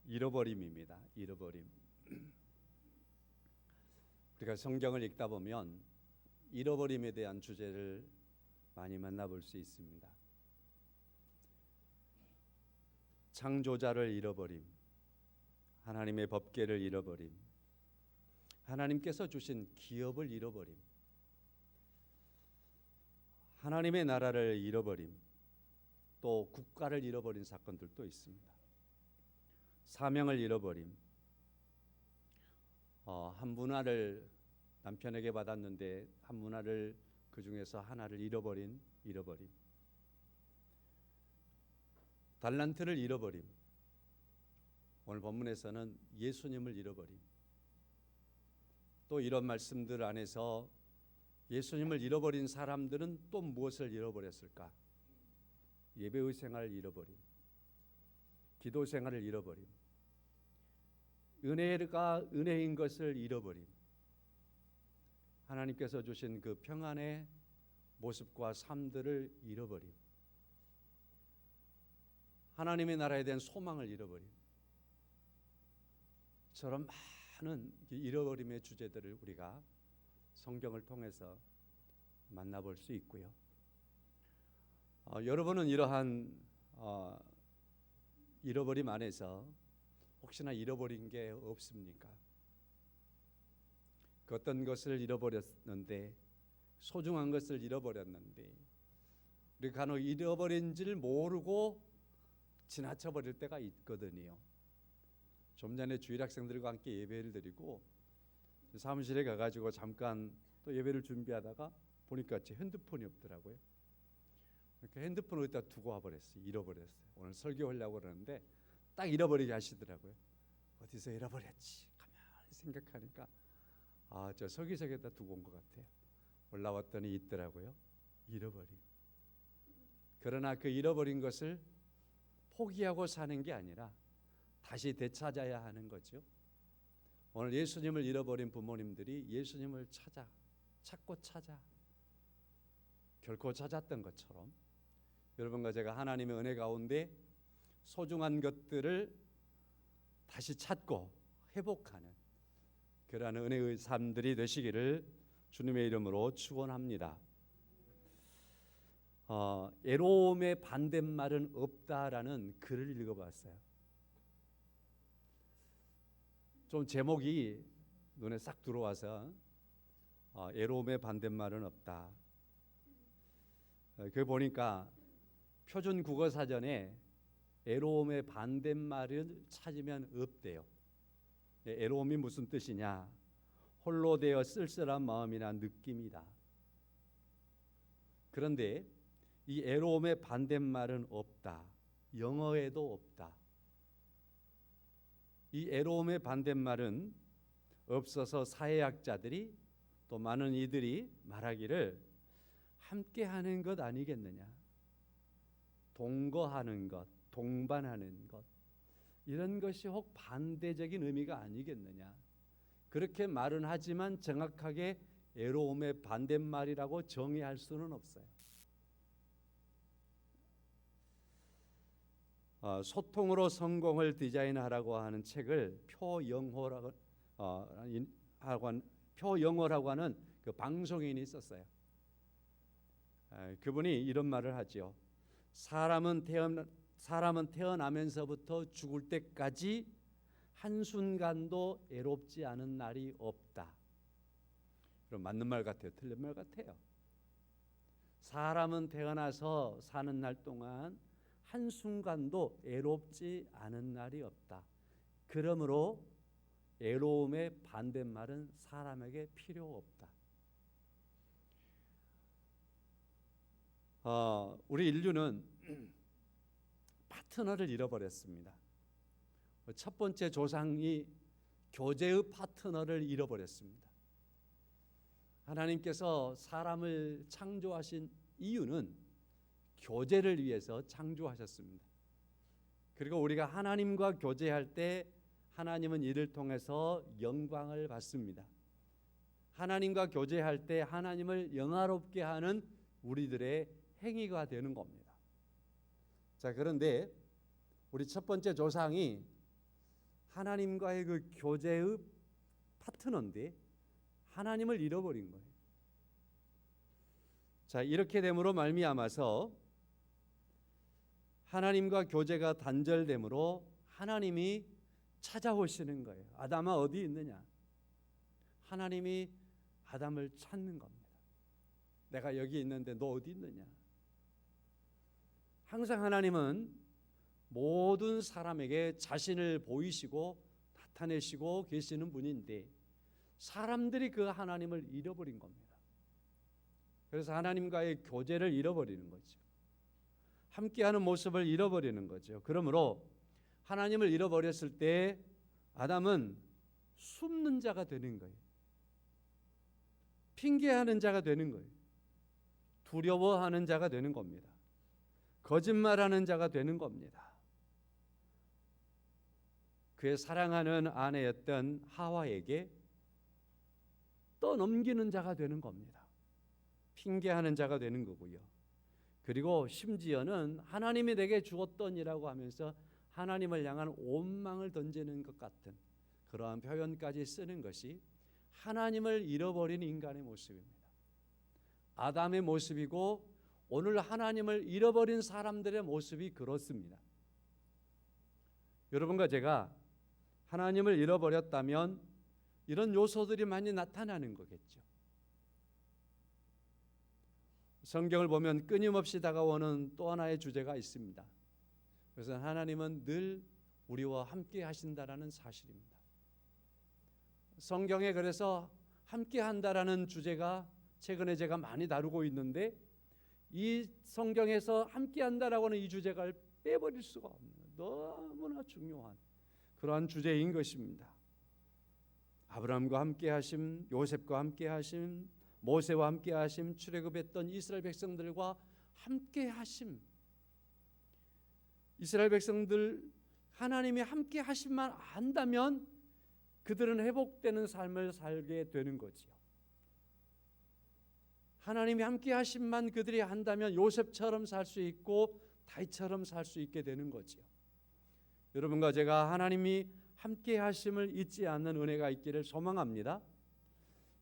잃어버림입니다. 잃어버림. 우리가 성경을 읽다 보면 잃어버림에 대한 주제를 많이 만나볼 수 있습니다. 창조자를 잃어버림, 하나님의 법궤를 잃어버림, 하나님께서 주신 기업을 잃어버림, 하나님의 나라를 잃어버림, 또 국가를 잃어버린 사건들도 있습니다. 사명을 잃어버림, 한 문화를 남편에게 받았는데 한 문화를 그 중에서 하나를 잃어버림, 달란트를 잃어버림, 오늘 본문에서는 예수님을 잃어버림. 또 이런 말씀들 안에서 예수님을 잃어버린 사람들은 또 무엇을 잃어버렸을까? 예배의 생활을 잃어버림, 기도 생활을 잃어버림, 은혜가 은혜인 것을 잃어버림, 하나님께서 주신 그 평안의 모습과 삶들을 잃어버림, 하나님의 나라에 대한 소망을 잃어버림, 저런 많은 잃어버림의 주제들을 우리가 성경을 통해서 만나볼 수 있고요. 여러분은 이러한 잃어버림 안에서 혹시나 잃어버린 게 없습니까? 그 어떤 것을 잃어버렸는데, 소중한 것을 잃어버렸는데 우리가 간혹 잃어버린 줄 모르고 지나쳐 버릴 때가 있거든요. 좀 전에 주일 학생들과 함께 예배를 드리고 사무실에 가가지고 잠깐 또 예배를 준비하다가 보니까 제 핸드폰이 없더라고요. 이렇게 핸드폰을 어디다 두고 와버렸어요. 잃어버렸어요. 오늘 설교하려고 그러는데 딱 잃어버리게 하시더라고요. 어디서 잃어버렸지? 가만히 생각하니까 저 서기석에다 두고 온 것 같아요. 올라왔더니 있더라고요. 잃어버림. 그러나 그 잃어버린 것을 포기하고 사는 게 아니라 다시 되찾아야 하는 거죠. 오늘 예수님을 잃어버린 부모님들이 예수님을 찾고 결코 찾았던 것처럼 여러분과 제가 하나님의 은혜 가운데 소중한 것들을 다시 찾고 회복하는 그러한 은혜의 삶들이 되시기를 주님의 이름으로 축원합니다. 애로움의 반대말은 없다라는 글을 읽어봤어요. 좀 제목이 눈에 싹 들어와서 애로움의 반대말은 없다. 그 보니까 표준 국어 사전에 애로움의 반대말을 찾으면 없대요. 애로움이 무슨 뜻이냐? 홀로 되어 쓸쓸한 마음이나 느낌이다. 그런데 이 애로움의 반대말은 없다. 영어에도 없다. 이 애로움의 반대말은 없어서 사회학자들이 또 많은 이들이 말하기를 함께하는 것 아니겠느냐, 동거하는 것, 동반하는 것, 이런 것이 혹 반대적인 의미가 아니겠느냐, 그렇게 말은 하지만 정확하게 애로움의 반대말이라고 정의할 수는 없어요. 소통으로 성공을 디자인하라고 하는 책을 표영호라고 하는 그 방송인이 썼어요. 그분이 이런 말을 하죠. 사람은 태어나면서부터 죽을 때까지 한순간도 애롭지 않은 날이 없다. 그럼 맞는 말 같아요? 틀린 말 같아요? 사람은 태어나서 사는 날 동안 한순간도 애롭지 않은 날이 없다. 그러므로 애로움의 반대말은 사람에게 필요 없다. 우리 인류는 파트너를 잃어버렸습니다. 첫 번째 조상이 교제의 파트너를 잃어버렸습니다. 하나님께서 사람을 창조하신 이유는 교제를 위해서 창조하셨습니다. 그리고 우리가 하나님과 교제할 때 하나님은 이를 통해서 영광을 받습니다. 하나님과 교제할 때 하나님을 영화롭게 하는 우리들의 행위가 되는 겁니다. 자, 그런데 우리 첫 번째 조상이 하나님과의 그 교제의 파트너인데 하나님을 잃어버린 거예요. 자, 이렇게 됨으로 말미암아서 하나님과 교제가 단절됨으로 하나님이 찾아오시는 거예요. 아담아 어디 있느냐? 하나님이 아담을 찾는 겁니다. 내가 여기 있는데 너 어디 있느냐? 항상 하나님은 모든 사람에게 자신을 보이시고 나타내시고 계시는 분인데 사람들이 그 하나님을 잃어버린 겁니다. 그래서 하나님과의 교제를 잃어버리는 거죠. 함께하는 모습을 잃어버리는 거죠. 그러므로 하나님을 잃어버렸을 때 아담은 숨는 자가 되는 거예요. 핑계하는 자가 되는 거예요. 두려워하는 자가 되는 겁니다. 거짓말하는 자가 되는 겁니다. 그의 사랑하는 아내였던 하와에게 떠넘기는 자가 되는 겁니다. 핑계하는 자가 되는 거고요. 그리고 심지어는 하나님이 내게 주었더니라고 하면서 하나님을 향한 원망을 던지는 것 같은 그러한 표현까지 쓰는 것이 하나님을 잃어버린 인간의 모습입니다. 아담의 모습이고 오늘 하나님을 잃어버린 사람들의 모습이 그렇습니다. 여러분과 제가 하나님을 잃어버렸다면 이런 요소들이 많이 나타나는 거겠죠. 성경을 보면 끊임없이 다가오는 또 하나의 주제가 있습니다. 그래서 하나님은 늘 우리와 함께 하신다라는 사실입니다. 성경에 그래서 함께 한다라는 주제가 최근에 제가 많이 다루고 있는데 이 성경에서 함께 한다라고 하는 이 주제가 빼버릴 수가 없는 너무나 중요한 그러한 주제인 것입니다. 아브라함과 함께 하심, 요셉과 함께 하심, 모세와 함께 하심, 출애굽했던 이스라엘 백성들과 함께 하심. 이스라엘 백성들 하나님이 함께 하심만 안다면 그들은 회복되는 삶을 살게 되는 거지요. 하나님이 함께 하심만 그들이 한다면 요셉처럼 살 수 있고 다윗처럼 살 수 있게 되는 거지요. 여러분과 제가 하나님이 함께 하심을 잊지 않는 은혜가 있기를 소망합니다.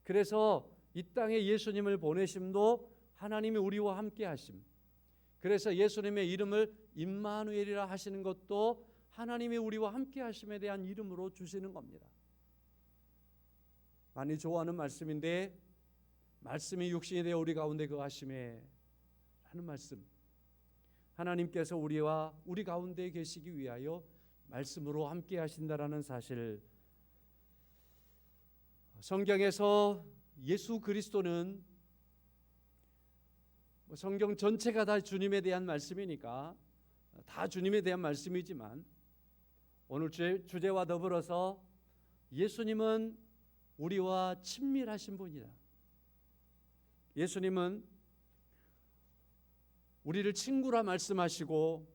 그래서 이 땅에 예수님을 보내심도 하나님이 우리와 함께 하심. 그래서 예수님의 이름을 임마누엘이라 하시는 것도 하나님이 우리와 함께 하심에 대한 이름으로 주시는 겁니다. 많이 좋아하는 말씀인데 말씀이 육신이 되어 우리 가운데 거하심에 라는 말씀. 하나님께서 우리와 우리 가운데 계시기 위하여 말씀으로 함께 하신다라는 사실. 성경에서 예수 그리스도는 성경 전체가 다 주님에 대한 말씀이니까 다 주님에 대한 말씀이지만 오늘 주제와 더불어서 예수님은 우리와 친밀하신 분이다. 예수님은 우리를 친구라 말씀하시고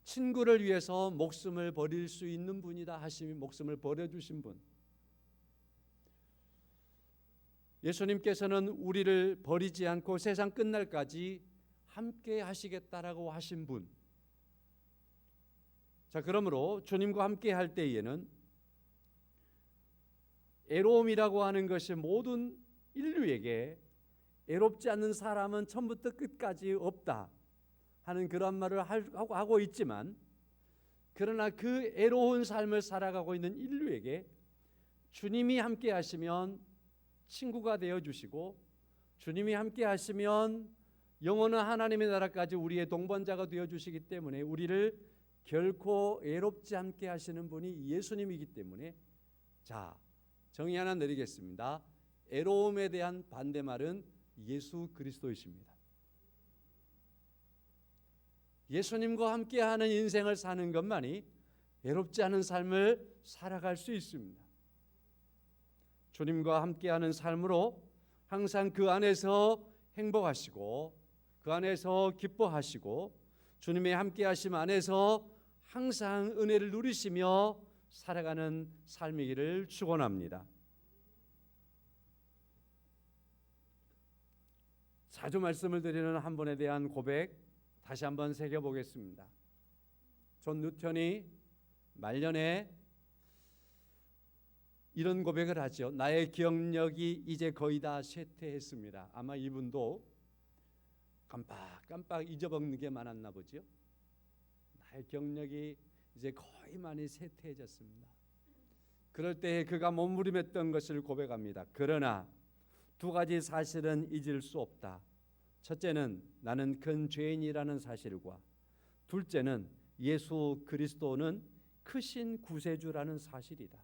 친구를 위해서 목숨을 버릴 수 있는 분이다 하시니 목숨을 버려주신 분. 예수님께서는 우리를 버리지 않고 세상 끝날까지 함께 하시겠다라고 하신 분. 자, 그러므로 주님과 함께 할 때에는 애로움이라고 하는 것이 모든 인류에게 애롭지 않는 사람은 처음부터 끝까지 없다 하는 그런 말을 하고 있지만 그러나 그 애로운 삶을 살아가고 있는 인류에게 주님이 함께 하시면 친구가 되어주시고 주님이 함께 하시면 영원한 하나님의 나라까지 우리의 동반자가 되어주시기 때문에 우리를 결코 애롭지 않게 하시는 분이 예수님이기 때문에 자, 정의 하나 내리겠습니다. 애로움에 대한 반대말은 예수 그리스도이십니다. 예수님과 함께하는 인생을 사는 것만이 외롭지 않은 삶을 살아갈 수 있습니다. 주님과 함께하는 삶으로 항상 그 안에서 행복하시고 그 안에서 기뻐하시고 주님의 함께하심 안에서 항상 은혜를 누리시며 살아가는 삶이기를 축원합니다. 자주 말씀을 드리는 한 분에 대한 고백 다시 한번 새겨보겠습니다. 존 뉴턴이 말년에 이런 고백을 하죠. 나의 기억력이 이제 거의 다 쇠퇴했습니다. 아마 이분도 깜빡깜빡 잊어먹는 게 많았나 보죠. 나의 기억력이 이제 거의 많이 쇠퇴해졌습니다. 그럴 때 그가 몸부림했던 것을 고백합니다. 그러나 두 가지 사실은 잊을 수 없다. 첫째는 나는 큰 죄인이라는 사실과 둘째는 예수 그리스도는 크신 구세주라는 사실이다.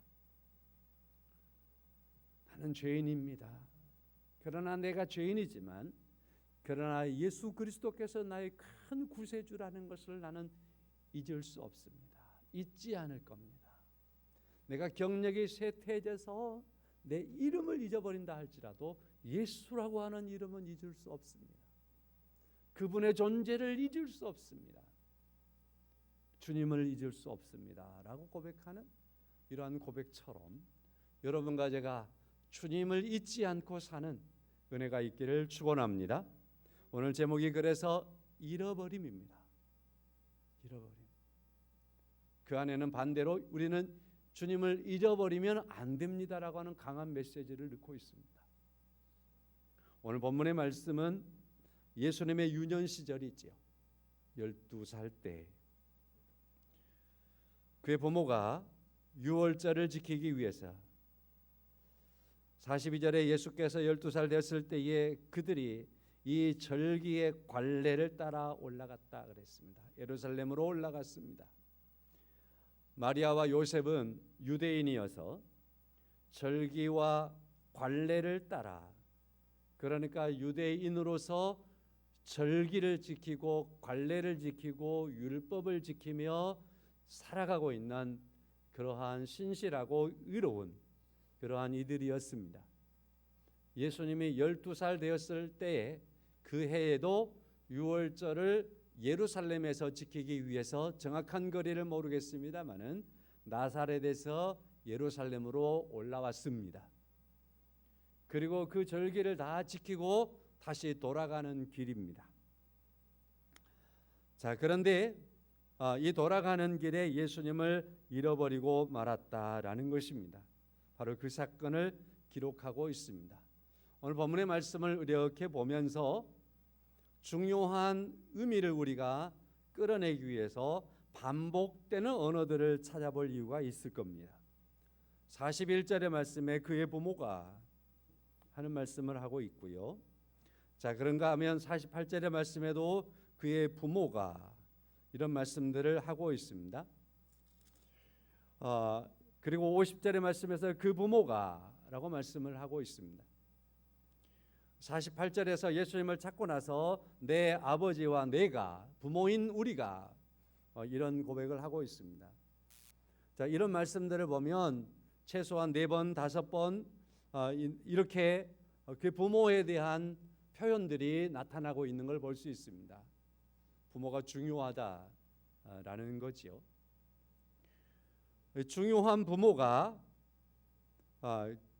나는 죄인입니다. 그러나 내가 죄인이지만 그러나 예수 그리스도께서 나의 큰 구세주라는 것을 나는 잊을 수 없습니다. 잊지 않을 겁니다. 내가 경력이 쇠퇴해져서 내 이름을 잊어버린다 할지라도 예수라고 하는 이름은 잊을 수 없습니다. 그분의 존재를 잊을 수 없습니다. 주님을 잊을 수 없습니다. 라고 고백하는 이러한 고백처럼 여러분과 제가 주님을 잊지 않고 사는 은혜가 있기를 축원합니다. 오늘 제목이 그래서 잃어버림입니다. 잃어버림. 그 안에는 반대로 우리는 주님을 잃어버리면 안 됩니다라고 하는 강한 메시지를 넣고 있습니다. 오늘 본문의 말씀은 예수님의 유년 시절이지요. 12살 때 그의 부모가 유월절을 지키기 위해서 42절에 예수께서 12살 됐을 때에 그들이 이 절기의 관례를 따라 올라갔다 그랬습니다. 예루살렘으로 올라갔습니다. 마리아와 요셉은 유대인이어서 절기와 관례를 따라, 그러니까 유대인으로서 절기를 지키고 관례를 지키고 율법을 지키며 살아가고 있는 그러한 신실하고 의로운 그러한 이들이었습니다. 예수님이 12살 되었을 때에 그 해에도 유월절을 예루살렘에서 지키기 위해서 정확한 거리를 모르겠습니다마는 나사렛에서 예루살렘으로 올라왔습니다. 그리고 그 절기를 다 지키고 다시 돌아가는 길입니다. 자, 그런데 이 돌아가는 길에 예수님을 잃어버리고 말았다라는 것입니다. 바로 그 사건을 기록하고 있습니다. 오늘 본문의 말씀을 이렇게 보면서 중요한 의미를 우리가 끌어내기 위해서 반복되는 언어들을 찾아볼 이유가 있을 겁니다. 41절의 말씀에 그의 부모가 하는 말씀을 하고 있고요. 자, 그런가 하면 48절의 말씀에도 그의 부모가 이런 말씀들을 하고 있습니다. 그리고 50절의 말씀에서 그 부모가 라고 말씀을 하고 있습니다. 48절에서 예수님을 찾고 나서 내 아버지와 내가 부모인 우리가 이런 고백을 하고 있습니다. 자, 이런 말씀들을 보면 최소한 4번, 5번 이렇게 그 부모에 대한 표현들이 나타나고 있는 걸 볼 수 있습니다. 부모가 중요하다라는 거지요. 중요한 부모가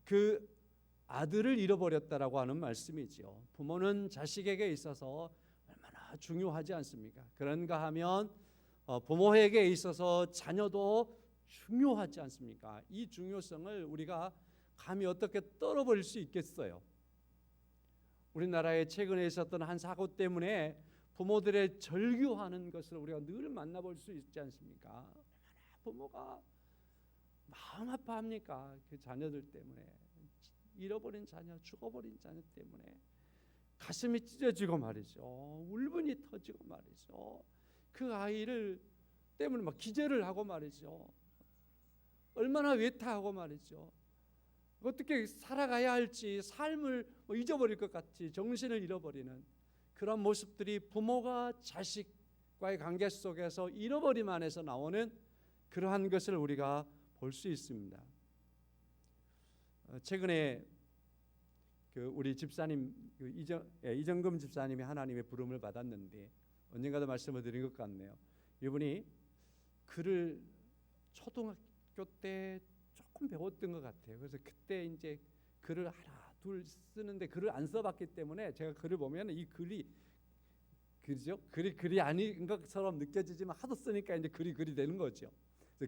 그 아들을 잃어버렸다라고 하는 말씀이지요. 부모는 자식에게 있어서 얼마나 중요하지 않습니까? 그런가 하면 부모에게 있어서 자녀도 중요하지 않습니까? 이 중요성을 우리가 감히 어떻게 떨어버릴 수 있겠어요? 우리나라에 최근에 있었던 한 사고 때문에 부모들의 절규하는 것을 우리가 늘 만나볼 수 있지 않습니까? 얼마나 부모가 마음 아파합니까? 그 자녀들 때문에, 잃어버린 자녀, 죽어버린 자녀 때문에 가슴이 찢어지고 말이죠. 울분이 터지고 말이죠. 그 아이를 때문에 막 기절을 하고 말이죠. 얼마나 외타하고 말이죠. 어떻게 살아가야 할지 삶을 잊어버릴 것 같이 정신을 잃어버리는 그런 모습들이 부모가 자식과의 관계 속에서 잃어버림 안에서 나오는 그러한 것을 우리가 볼 수 있습니다. 최근에 우리 집사님 이정금 집사님이 하나님의 부름을 받았는데 언젠가도 말씀을 드린 것 같네요. 이분이 글을 초등학교 때 조금 배웠던 것 같아요. 그래서 그때 이제 글을 하나 둘 쓰는데 글을 안 써봤기 때문에 제가 글을 보면 이 글이 그죠? 글이 아닌 것처럼 느껴지지만 하도 쓰니까 이제 글이 되는 거죠.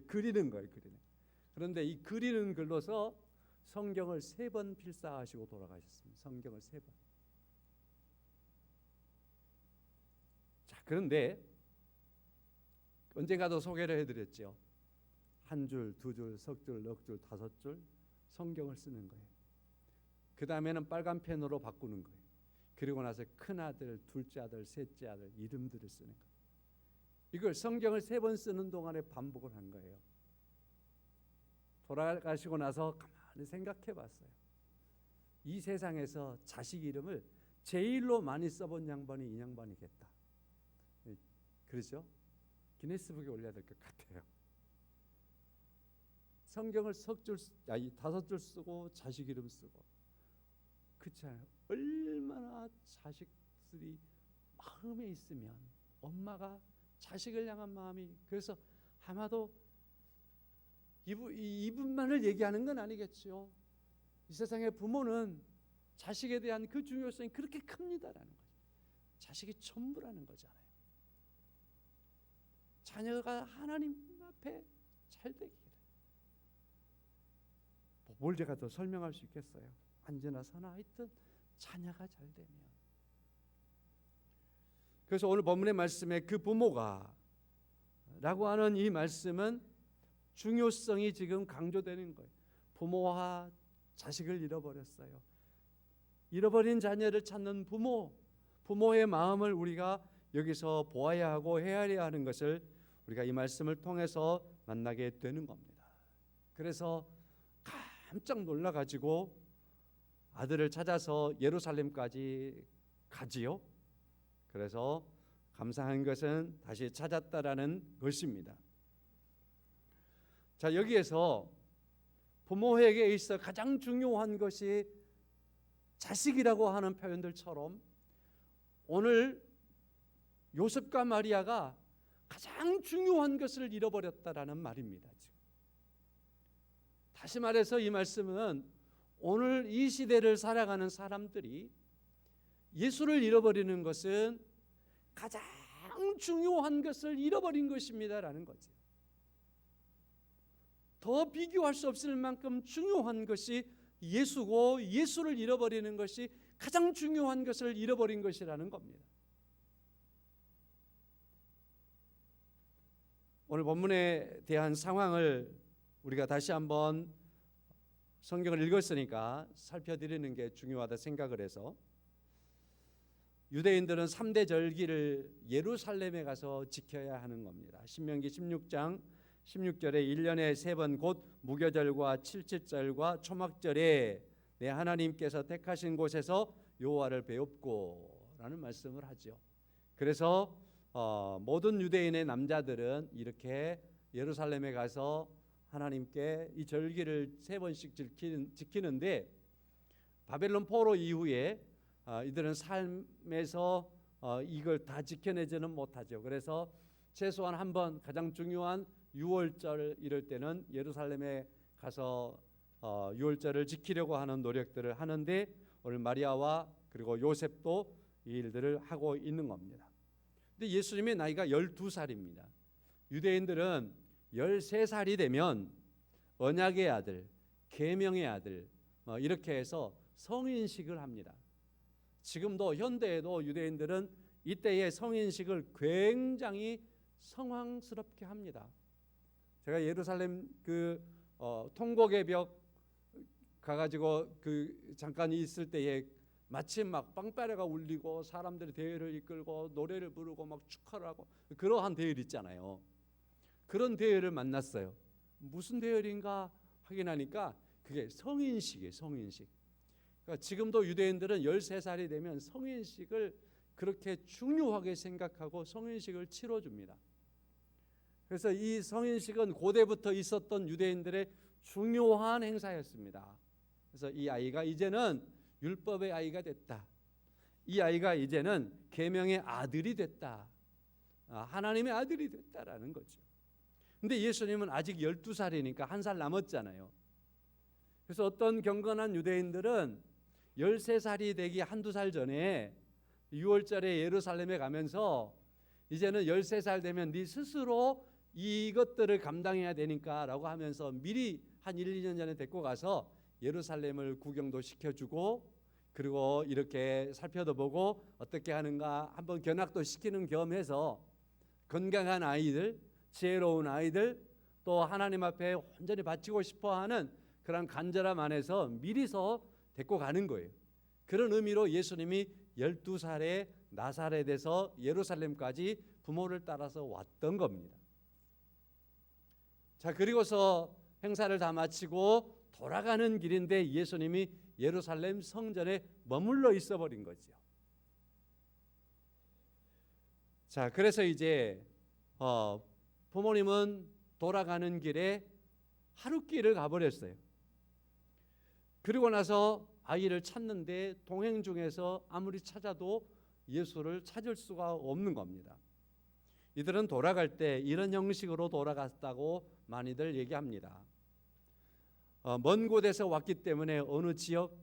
그리는 거예요. 그리는. 그런데 이 그리는 글로서 성경을 3번 필사하시고 돌아가셨습니다. 성경을 3번. 자, 그런데 언젠가도 소개를 해드렸죠. 1줄, 2줄, 석 줄, 넉 줄, 5줄 성경을 쓰는 거예요. 그 다음에는 빨간 펜으로 바꾸는 거예요. 그리고 나서 큰 아들, 둘째 아들, 셋째 아들 이름들을 쓰는 거예요. 이걸 성경을 3번 쓰는 동안에 반복을 한 거예요. 돌아가시고 나서 가만히 생각해 봤어요. 이 세상에서 자식 이름을 제일로 많이 써본 양반이 이 양반이겠다. 그렇죠? 기네스북에 올려야 될 것 같아요. 성경을 5줄 쓰고 자식 이름 쓰고. 그렇잖아요. 얼마나 자식들이 마음에 있으면 엄마가 자식을 향한 마음이, 그래서 아마도 이분만을 얘기하는 건 아니겠죠. 이 세상의 부모는 자식에 대한 그 중요성이 그렇게 큽니다라는 거죠. 자식이 전부라는 거잖아요. 자녀가 하나님 앞에 잘 되기를. 뭘 제가 더 설명할 수 있겠어요. 언제나 서나 하여튼 자녀가 잘 되면. 그래서 오늘 본문의 말씀에 그 부모가 라고 하는 이 말씀은 중요성이 지금 강조되는 거예요. 부모와 자식을 잃어버렸어요. 잃어버린 자녀를 찾는 부모의 마음을 우리가 여기서 보아야 하고 헤아려야 하는 것을 우리가 이 말씀을 통해서 만나게 되는 겁니다. 그래서 깜짝 놀라가지고 아들을 찾아서 예루살렘까지 가지요. 그래서 감사한 것은 다시 찾았다라는 것입니다. 자, 여기에서 부모에게 있어 가장 중요한 것이 자식이라고 하는 표현들처럼 오늘 요셉과 마리아가 가장 중요한 것을 잃어버렸다라는 말입니다. 지금. 다시 말해서 이 말씀은 오늘 이 시대를 살아가는 사람들이 예수를 잃어버리는 것은 가장 중요한 것을 잃어버린 것입니다라는 거죠. 더 비교할 수 없을 만큼 중요한 것이 예수고, 예수를 잃어버리는 것이 가장 중요한 것을 잃어버린 것이라는 겁니다. 오늘 본문에 대한 상황을 우리가 다시 한번 성경을 읽었으니까 살펴드리는 게 중요하다 생각을 해서, 유대인들은 3대 절기를 예루살렘에 가서 지켜야 하는 겁니다. 신명기 16장 16절에 1년에 3번 곧 무교절과 칠칠절과 초막절에 내 하나님께서 택하신 곳에서 여호와를 배웁고 라는 말씀을 하죠. 그래서 모든 유대인의 남자들은 이렇게 예루살렘에 가서 하나님께 이 절기를 3번씩 지키는데, 바벨론 포로 이후에 이들은 삶에서 이걸 다 지켜내지는 못하죠. 그래서 최소한 한 번 가장 중요한 유월절 이럴 때는 예루살렘에 가서 유월절을 지키려고 하는 노력들을 하는데, 오늘 마리아와 그리고 요셉도 이 일들을 하고 있는 겁니다. 근데 예수님의 나이가 12살입니다. 유대인들은 13살이 되면 언약의 아들, 계명의 아들 이렇게 해서 성인식을 합니다. 지금도 현대에도 유대인들은 이때의 성인식을 굉장히 성황스럽게 합니다. 제가 예루살렘 통곡의 벽 가가지고 잠깐 있을 때에 마침 막 빵빠레가 울리고 사람들이 대회를 이끌고 노래를 부르고 막 축하를 하고 그러한 대회 있잖아요. 그런 대회를 만났어요. 무슨 대회인가 확인하니까 그게 성인식이에요. 성인식. 그러니까 지금도 유대인들은 13살이 되면 성인식을 그렇게 중요하게 생각하고 성인식을 치러줍니다. 그래서 이 성인식은 고대부터 있었던 유대인들의 중요한 행사였습니다. 그래서 이 아이가 이제는 율법의 아이가 됐다. 이 아이가 이제는 계명의 아들이 됐다. 하나님의 아들이 됐다라는 거죠. 근데 예수님은 아직 12살이니까 1살 남았잖아요. 그래서 어떤 경건한 유대인들은 13살이 되기 한두 살 전에 6월절에 예루살렘에 가면서 이제는 13살 되면 네 스스로 이것들을 감당해야 되니까라고 하면서 미리 한 1, 2년 전에 데리고 가서 예루살렘을 구경도 시켜주고 그리고 이렇게 살펴도 보고 어떻게 하는가 한번 견학도 시키는 겸해서 건강한 아이들, 지혜로운 아이들, 또 하나님 앞에 온전히 바치고 싶어하는 그런 간절함 안에서 미리서 데리고 가는 거예요. 그런 의미로 예수님이 12살에 나사렛에서 예루살렘까지 부모를 따라서 왔던 겁니다. 자, 그리고서 행사를 다 마치고 돌아가는 길인데 예수님이 예루살렘 성전에 머물러 있어 버린 거죠. 자, 그래서 이제 부모님은 돌아가는 길에 하룻길을 가버렸어요. 그리고 나서 아이를 찾는데 동행 중에서 아무리 찾아도 예수를 찾을 수가 없는 겁니다. 이들은 돌아갈 때 이런 형식으로 돌아갔다고 많이들 얘기합니다. 먼 곳에서 왔기 때문에 어느 지역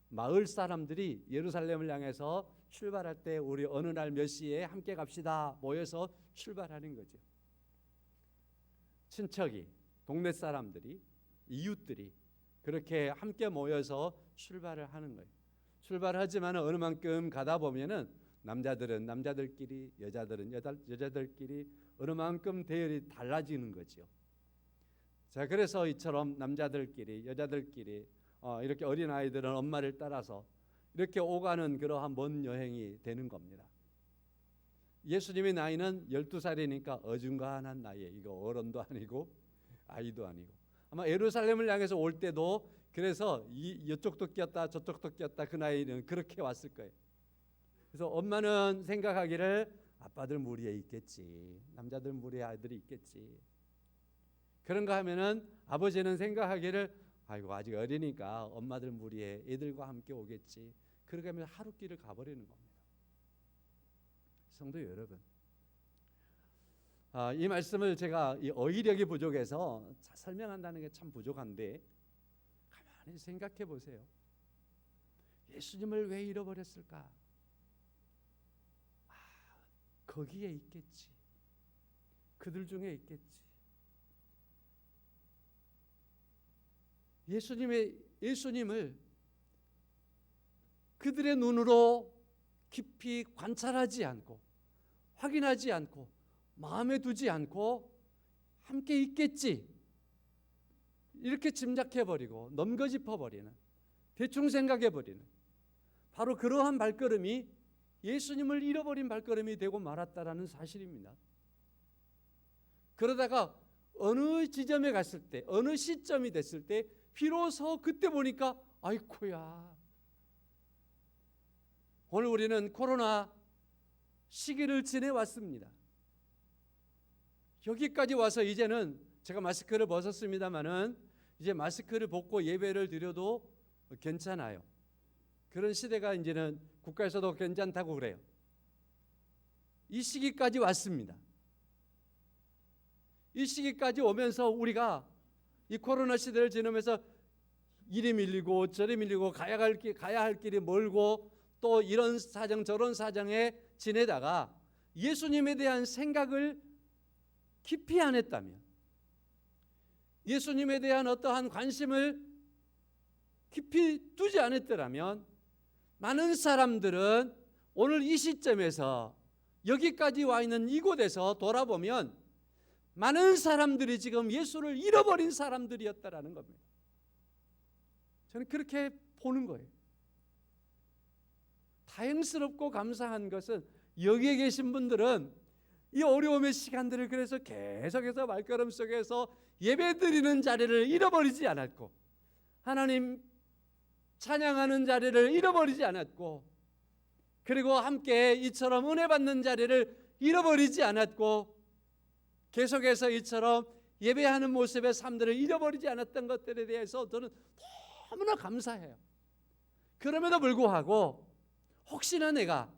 마을 사람들이 예루살렘을 향해서 출발할 때 우리 어느 날 몇 시에 함께 갑시다 모여서 출발하는 거죠. 친척이, 동네 사람들이, 이웃들이 그렇게 함께 모여서 출발을 하는 거예요. 출발하지만 어느 만큼 가다 보면은 남자들은 남자들끼리, 여자들은 여자들끼리 어느 만큼 대열이 달라지는 거죠. 자, 그래서 이처럼 남자들끼리, 여자들끼리 이렇게 어린 아이들은 엄마를 따라서 이렇게 오가는 그러한 먼 여행이 되는 겁니다. 예수님의 나이는 12살이니까 어중간한 나이에 이거 어른도 아니고 아이도 아니고 아마 예루살렘을 향해서 올 때도 그래서 이쪽도 끼었다 저쪽도 끼었다 그 나이는 그렇게 왔을 거예요. 그래서 엄마는 생각하기를 아빠들 무리에 있겠지, 남자들 무리에 아이들이 있겠지. 그런가 하면은 아버지는 생각하기를 아이고 아직 어리니까 엄마들 무리에 애들과 함께 오겠지. 그렇게 하면 하룻길을 가버리는 겁니다. 성도 여러분, 이 말씀을 제가 이 어휘력이 부족해서 설명한다는 게 참 부족한데 가만히 생각해 보세요. 예수님을 왜 잃어버렸을까? 거기에 있겠지. 그들 중에 있겠지. 예수님을 그들의 눈으로 깊이 관찰하지 않고 확인하지 않고 마음에 두지 않고 함께 있겠지 이렇게 짐작해버리고 넘겨짚어버리는, 대충 생각해버리는 바로 그러한 발걸음이 예수님을 잃어버린 발걸음이 되고 말았다라는 사실입니다. 그러다가 어느 지점에 갔을 때, 어느 시점이 됐을 때 비로소 그때 보니까 아이쿠야, 오늘 우리는 코로나 시기를 지내왔습니다. 여기까지 와서 이제는 제가 마스크를 벗었습니다마는 이제 마스크를 벗고 예배를 드려도 괜찮아요. 그런 시대가 이제는 국가에서도 괜찮다고 그래요. 이 시기까지 왔습니다. 이 시기까지 오면서 우리가 이 코로나 시대를 지나면서 이리 밀리고 저리 밀리고 가야 할 길이 멀고 또 이런 사정 저런 사정에 지내다가 예수님에 대한 생각을 깊이 안 했다면, 예수님에 대한 어떠한 관심을 깊이 두지 않았더라면 많은 사람들은 오늘 이 시점에서 여기까지 와 있는 이곳에서 돌아보면 많은 사람들이 지금 예수를 잃어버린 사람들이었다라는 겁니다. 저는 그렇게 보는 거예요. 다행스럽고 감사한 것은 여기에 계신 분들은 이 어려움의 시간들을 그래서 계속해서 말걸음 속에서 예배드리는 자리를 잃어버리지 않았고 하나님 찬양하는 자리를 잃어버리지 않았고 그리고 함께 이처럼 은혜 받는 자리를 잃어버리지 않았고 계속해서 이처럼 예배하는 모습의 삶들을 잃어버리지 않았던 것들에 대해서 저는 너무나 감사해요. 그럼에도 불구하고 혹시나 내가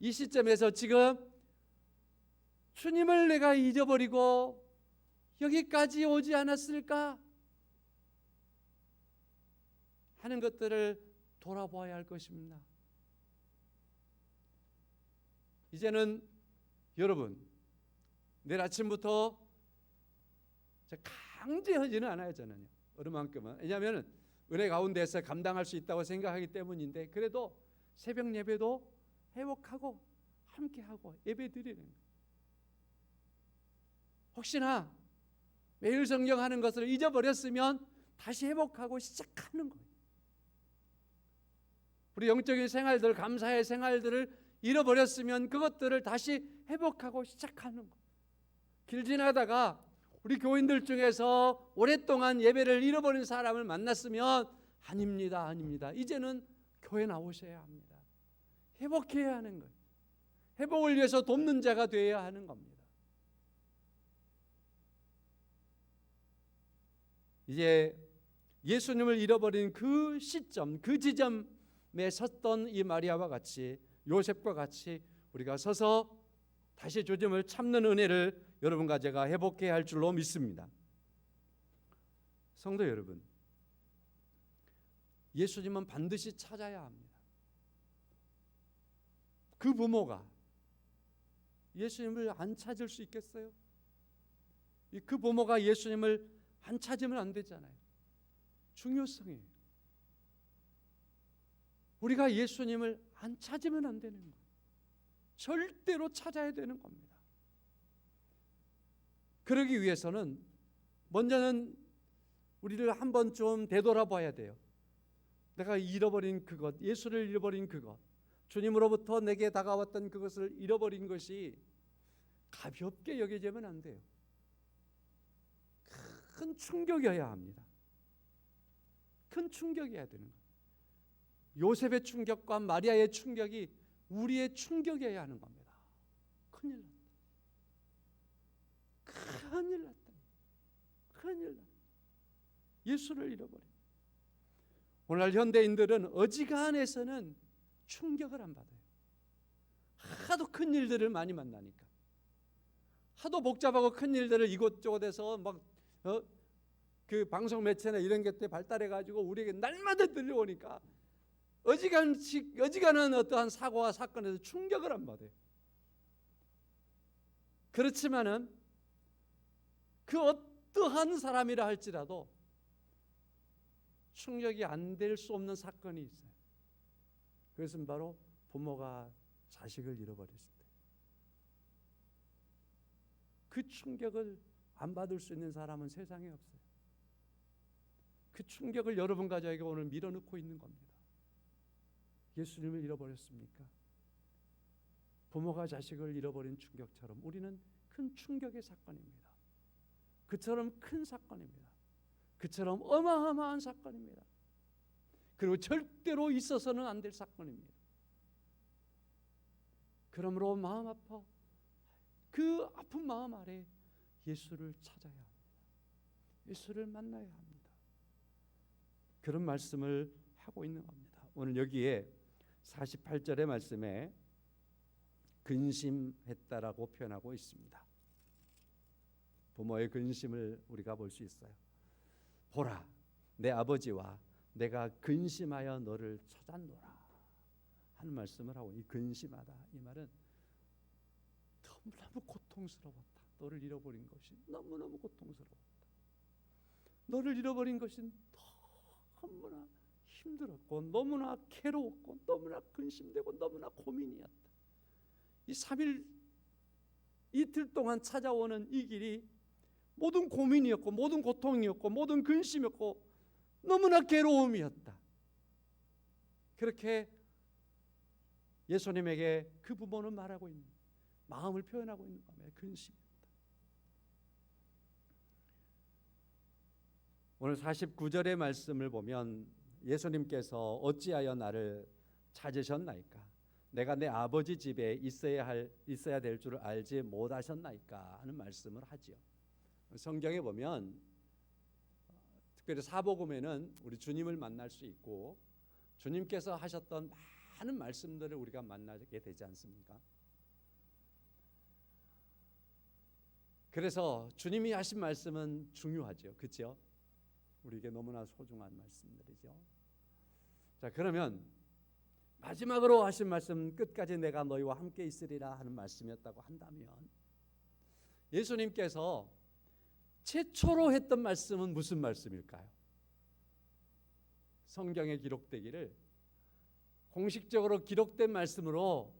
이 시점에서 지금 주님을 내가 잊어버리고 여기까지 오지 않았을까 하는 것들을 돌아봐야 할 것입니다. 이제는 여러분, 내일 아침부터 강제하지는 않아요. 저는요. 어느 만큼은. 왜냐하면 은혜 가운데서 감당할 수 있다고 생각하기 때문인데, 그래도 새벽 예배도 회복하고 함께하고 예배 드리는 거예요. 혹시나 매일 성경하는 것을 잊어버렸으면 다시 회복하고 시작하는 거예요. 우리 영적인 생활들, 감사의 생활들을 잃어버렸으면 그것들을 다시 회복하고 시작하는 거예요. 길 지나다가 우리 교인들 중에서 오랫동안 예배를 잃어버린 사람을 만났으면 아닙니다, 아닙니다. 이제는 교회 나오셔야 합니다. 회복해야 하는 거예요. 회복을 위해서 돕는 자가 되어야 하는 겁니다. 이제 예수님을 잃어버린 그 시점, 그 지점에 섰던 이 마리아와 같이, 요셉과 같이 우리가 서서 다시 조짐을 참는 은혜를 여러분과 제가 회복해야 할 줄로 믿습니다. 성도 여러분, 예수님은 반드시 찾아야 합니다. 그 부모가 예수님을 안 찾을 수 있겠어요? 그 부모가 예수님을 안 찾으면 안 되잖아요. 중요성이에요. 우리가 예수님을 안 찾으면 안 되는 거예요. 절대로 찾아야 되는 겁니다. 그러기 위해서는 먼저는 우리를 한번 좀 되돌아봐야 돼요. 내가 잃어버린 그것, 예수를 잃어버린 그것, 주님으로부터 내게 다가왔던 그것을 잃어버린 것이 가볍게 여겨지면 안 돼요. 큰 충격이어야 합니다. 큰 충격이어야 되는 거예요. 요셉의 충격과 마리아의 충격이 우리의 충격이어야 하는 겁니다. 큰일 났다. 큰일 났다. 큰일 났다. 예수를 잃어버린. 오늘날 현대인들은 어지간해서는 충격을 안 받아요. 하도 큰 일들을 많이 만나니까. 하도 복잡하고 큰 일들을 이곳저곳에서 막 그 방송 매체나 이런 게 발달해가지고 우리에게 날마다 들려오니까 어지간한 어떠한 사고와 사건에서 충격을 안 받아요. 그렇지만은 그 어떠한 사람이라 할지라도 충격이 안 될 수 없는 사건이 있어요. 그것은 바로 부모가 자식을 잃어버렸을 때. 그 충격을 안 받을 수 있는 사람은 세상에 없어요. 그 충격을 여러분 가족에게 오늘 밀어넣고 있는 겁니다. 예수님을 잃어버렸습니까? 부모가 자식을 잃어버린 충격처럼 우리는 큰 충격의 사건입니다. 그처럼 큰 사건입니다. 그처럼 어마어마한 사건입니다. 그리고 절대로 있어서는 안 될 사건입니다. 그러므로 마음 아파 그 아픈 마음 아래 예수를 찾아야 합니다. 예수를 만나야 합니다. 그런 말씀을 하고 있는 겁니다. 오늘 여기에 48절의 말씀에 근심했다라고 표현하고 있습니다. 부모의 근심을 우리가 볼 수 있어요. 보라, 내 아버지와 내가 근심하여 너를 찾았노라 하는 말씀을 하고, 이 근심하다, 이 말은 너무너무 고통스러웠다. 너를 잃어버린 것이 너무너무 고통스러웠다. 너를 잃어버린 것이 너무나 힘들었고 너무나 괴로웠고 너무나 근심되고 너무나 고민이었다. 이 3일 이틀 동안 찾아오는 이 길이 모든 고민이었고 모든 고통이었고 모든 근심이었고 너무나 괴로움이었다. 그렇게 예수님에게 그 부모는 말하고 있는, 마음을 표현하고 있는 겁니다. 근심이었다. 오늘 49절의 말씀을 보면 예수님께서 어찌하여 나를 찾으셨나이까? 내가 내 아버지 집에 있어야 될 줄을 알지 못하셨나이까? 하는 말씀을 하지요. 성경에 보면 특별히 사복음에는 우리 주님을 만날 수 있고 주님께서 하셨던 많은 말씀들을 우리가 만나게 되지 않습니까? 그래서 주님이 하신 말씀은 중요하죠. 그렇죠? 우리에게 너무나 소중한 말씀들이죠. 자, 그러면 마지막으로 하신 말씀, 끝까지 내가 너희와 함께 있으리라 하는 말씀이었다고 한다면, 예수님께서 최초로 했던 말씀은 무슨 말씀일까요? 성경에 기록되기를 공식적으로 기록된 말씀으로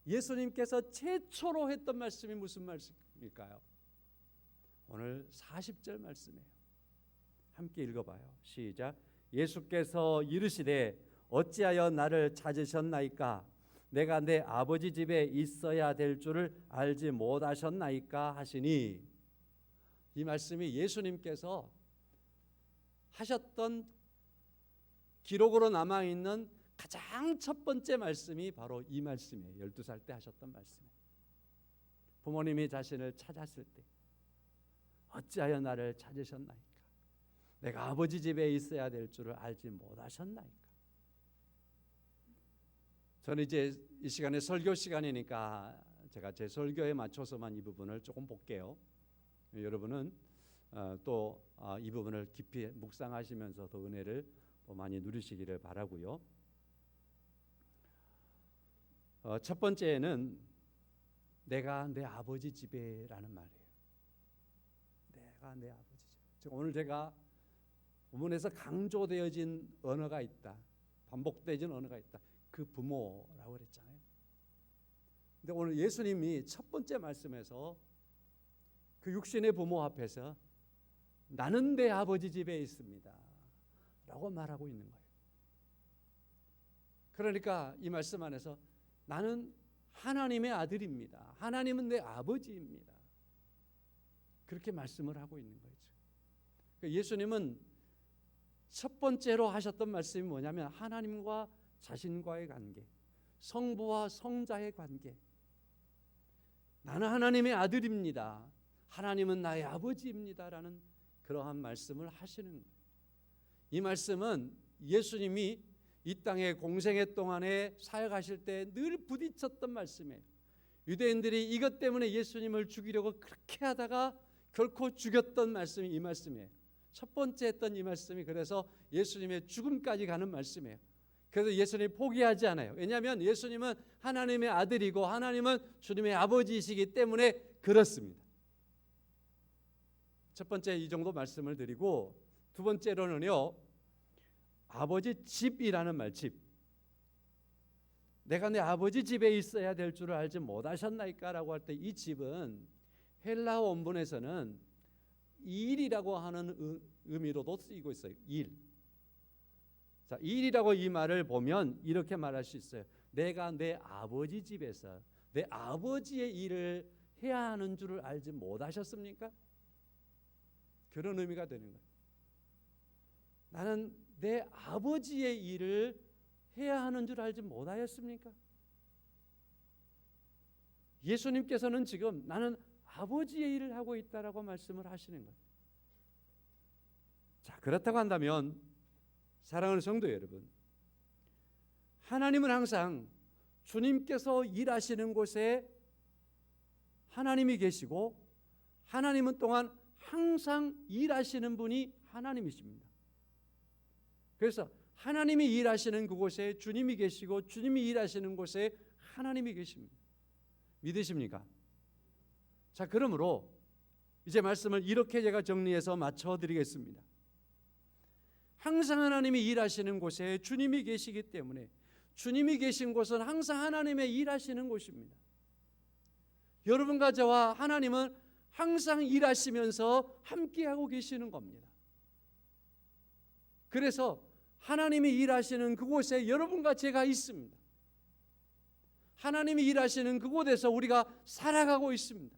예수님께서 최초로 했던 말씀이 무슨 말씀일까요? 오늘 40절 말씀이에요. 함께 읽어봐요. 시작. 예수께서 이르시되 어찌하여 나를 찾으셨나이까? 내가 내 아버지 집에 있어야 될 줄을 알지 못하셨나이까 하시니, 이 말씀이 예수님께서 하셨던 기록으로 남아있는 가장 첫 번째 말씀이 바로 이 말씀이에요. 12살 때 하셨던 말씀이에요. 부모님이 자신을 찾았을 때 어찌하여 나를 찾으셨나이까? 내가 아버지 집에 있어야 될 줄을 알지 못하셨나이까? 저는 이제 이 시간에 설교 시간이니까 제가 제 설교에 맞춰서만 이 부분을 조금 볼게요. 여러분은 또 이 부분을 깊이 묵상하시면서 더 은혜를 많이 누리시기를 바라고요. 첫 번째는 내가 내 아버지 집에라는 말이에요. 내가 내 아버지 집. 오늘 제가 본문에서 강조되어진 언어가 있다. 반복되어진 언어가 있다. 그 부모라고 그랬잖아요. 근데 오늘 예수님이 첫 번째 말씀에서 그 육신의 부모 앞에서 나는 내 아버지 집에 있습니다 라고 말하고 있는 거예요. 그러니까 이 말씀 안에서 나는 하나님의 아들입니다. 하나님은 내 아버지입니다. 그렇게 말씀을 하고 있는 거죠. 예수님은 첫 번째로 하셨던 말씀이 뭐냐면 하나님과 자신과의 관계, 성부와 성자의 관계. 나는 하나님의 아들입니다. 하나님은 나의 아버지입니다라는 그러한 말씀을 하시는 거예요. 이 말씀은 예수님이 이 땅에 공생애 동안에 사역하실 때 늘 부딪혔던 말씀이에요. 유대인들이 이것 때문에 예수님을 죽이려고 그렇게 하다가 결코 죽였던 말씀이 이 말씀이에요. 첫 번째 했던 이 말씀이 그래서 예수님의 죽음까지 가는 말씀이에요. 그래서 예수님이 포기하지 않아요. 왜냐하면 예수님은 하나님의 아들이고 하나님은 주님의 아버지이시기 때문에 그렇습니다. 첫 번째 이 정도 말씀을 드리고, 두 번째로는요, 아버지 집이라는 말, 집. 내가 내 아버지 집에 있어야 될 줄을 알지 못하셨나이까? 라고 할 때 이 집은 헬라어 원문에서는 일이라고 하는 의미로도 쓰이고 있어요. 일. 자, 일이라고 이 말을 보면 이렇게 말할 수 있어요. 내가 내 아버지 집에서 내 아버지의 일을 해야 하는 줄을 알지 못하셨습니까? 그런 의미가 되는 거예요. 나는 내 아버지의 일을 해야 하는 줄 알지 못하였습니까? 예수님께서는 지금 나는 아버지의 일을 하고 있다라고 말씀을 하시는 거예요. 자, 그렇다고 한다면 사랑하는 성도 여러분, 하나님은 항상 주님께서 일하시는 곳에 하나님이 계시고 하나님은 또한 항상 일하시는 분이 하나님이십니다. 그래서 하나님이 일하시는 그곳에 주님이 계시고 주님이 일하시는 곳에 하나님이 계십니다. 믿으십니까? 자, 그러므로 이제 말씀을 이렇게 제가 정리해서 맞춰드리겠습니다. 항상 하나님이 일하시는 곳에 주님이 계시기 때문에 주님이 계신 곳은 항상 하나님의 일하시는 곳입니다. 여러분과 저와 하나님은 항상 일하시면서 함께하고 계시는 겁니다. 그래서 하나님이 일하시는 그곳에 여러분과 제가 있습니다. 하나님이 일하시는 그곳에서 우리가 살아가고 있습니다.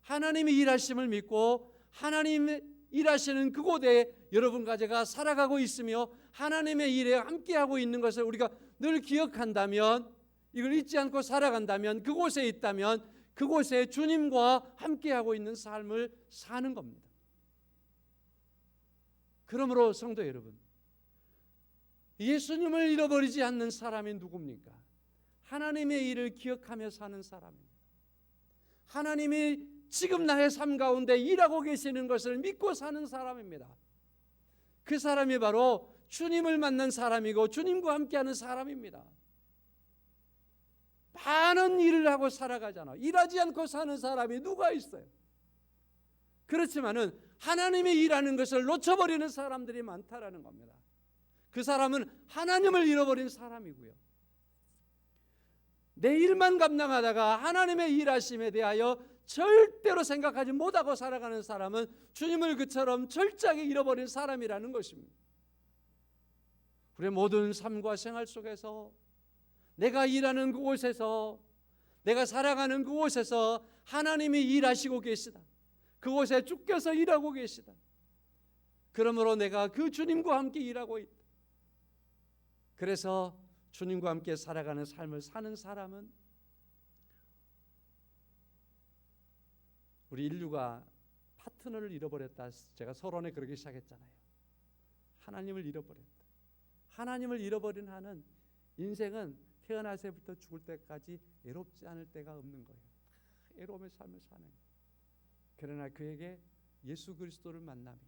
하나님이 일하심을 믿고 하나님이 일하시는 그곳에 여러분과 제가 살아가고 있으며 하나님의 일에 함께하고 있는 것을 우리가 늘 기억한다면, 이걸 잊지 않고 살아간다면, 그곳에 있다면 그곳에 주님과 함께하고 있는 삶을 사는 겁니다. 그러므로 성도 여러분, 예수님을 잃어버리지 않는 사람이 누굽니까? 하나님의 일을 기억하며 사는 사람입니다. 하나님이 지금 나의 삶 가운데 일하고 계시는 것을 믿고 사는 사람입니다. 그 사람이 바로 주님을 만난 사람이고 주님과 함께하는 사람입니다. 많은 일을 하고 살아가잖아. 일하지 않고 사는 사람이 누가 있어요? 그렇지만은 하나님의 일하는 것을 놓쳐버리는 사람들이 많다라는 겁니다. 그 사람은 하나님을 잃어버린 사람이고요. 내 일만 감당하다가 하나님의 일하심에 대하여 절대로 생각하지 못하고 살아가는 사람은 주님을 그처럼 철저하게 잃어버린 사람이라는 것입니다. 우리의 모든 삶과 생활 속에서 내가 일하는 그곳에서, 내가 살아가는 그곳에서 하나님이 일하시고 계시다. 그곳에 쫓겨서 일하고 계시다. 그러므로 내가 그 주님과 함께 일하고 있다. 그래서 주님과 함께 살아가는 삶을 사는 사람은 우리 인류가 파트너를 잃어버렸다. 제가 서론에 그렇게 시작했잖아요. 하나님을 잃어버렸다. 하나님을 잃어버린 한은 인생은 태어나서부터 죽을 때까지 애롭지 않을 때가 없는 거예요. 애로움의 삶을 사는 거예요. 그러나 그에게 예수 그리스도를 만남이,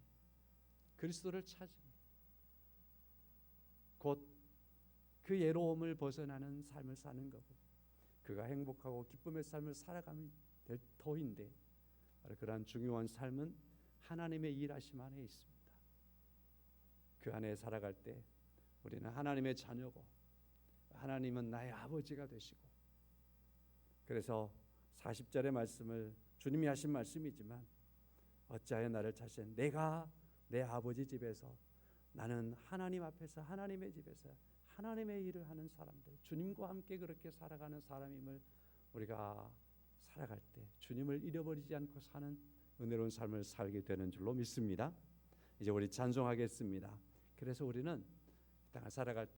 그리스도를 찾음이 곧 그 애로움을 벗어나는 삶을 사는 거고, 그가 행복하고 기쁨의 삶을 살아가면 될 터인데, 바로 그러한 중요한 삶은 하나님의 일하심 안에 있습니다. 그 안에 살아갈 때 우리는 하나님의 자녀고, 하나님은 나의 아버지가 되시고, 그래서 40절의 말씀을 주님이 하신 말씀이지만, 어찌하여 나를 찾으시냐, 내가 내 아버지 집에서, 나는 하나님 앞에서, 하나님의 집에서 하나님의 일을 하는 사람들, 주님과 함께 그렇게 살아가는 사람임을 우리가 살아갈 때 주님을 잃어버리지 않고 사는 은혜로운 삶을 살게 되는 줄로 믿습니다. 이제 우리 찬송하겠습니다. 그래서 우리는 이 땅을 살아갈 때